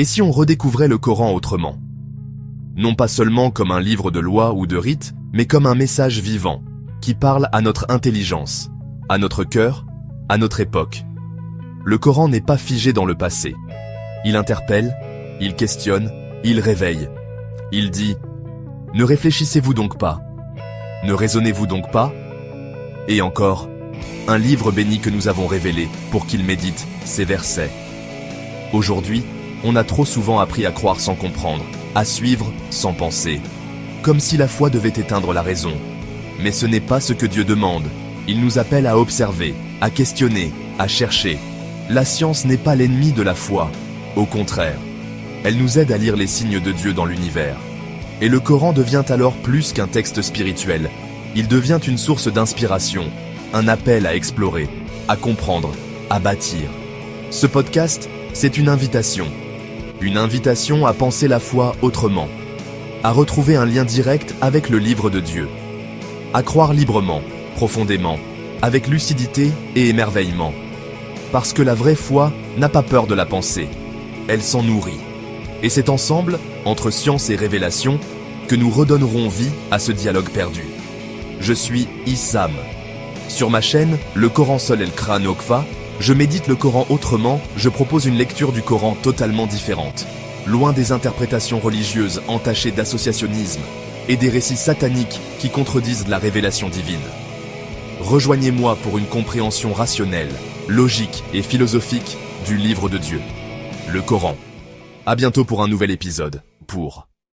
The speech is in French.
Et si on redécouvrait le Coran autrement? Non pas seulement comme un livre de lois ou de rites, mais comme un message vivant, qui parle à notre intelligence, à notre cœur, à notre époque. Le Coran n'est pas figé dans le passé. Il interpelle, il questionne, il réveille. Il dit « Ne réfléchissez-vous donc pas? Ne raisonnez-vous donc pas ?» Et encore, un livre béni que nous avons révélé pour qu'il médite ces versets. Aujourd'hui, on a trop souvent appris à croire sans comprendre, à suivre sans penser, comme si la foi devait éteindre la raison. Mais ce n'est pas ce que Dieu demande. Il nous appelle à observer, à questionner, à chercher. La science n'est pas l'ennemi de la foi. Au contraire, elle nous aide à lire les signes de Dieu dans l'univers. Et le Coran devient alors plus qu'un texte spirituel. Il devient une source d'inspiration, un appel à explorer, à comprendre, à bâtir. Ce podcast, c'est une invitation. Une invitation à penser la foi autrement, à retrouver un lien direct avec le livre de Dieu, à croire librement, profondément, avec lucidité et émerveillement. Parce que la vraie foi n'a pas peur de la pensée, elle s'en nourrit. Et c'est ensemble, entre science et révélation, que nous redonnerons vie à ce dialogue perdu. Je suis Issam. Sur ma chaîne, le Coran Sol El Quran Okfa, je médite le Coran autrement, je propose une lecture du Coran totalement différente, loin des interprétations religieuses entachées d'associationnisme et des récits sataniques qui contredisent la révélation divine. Rejoignez-moi pour une compréhension rationnelle, logique et philosophique du livre de Dieu, le Coran. À bientôt pour un nouvel épisode, pour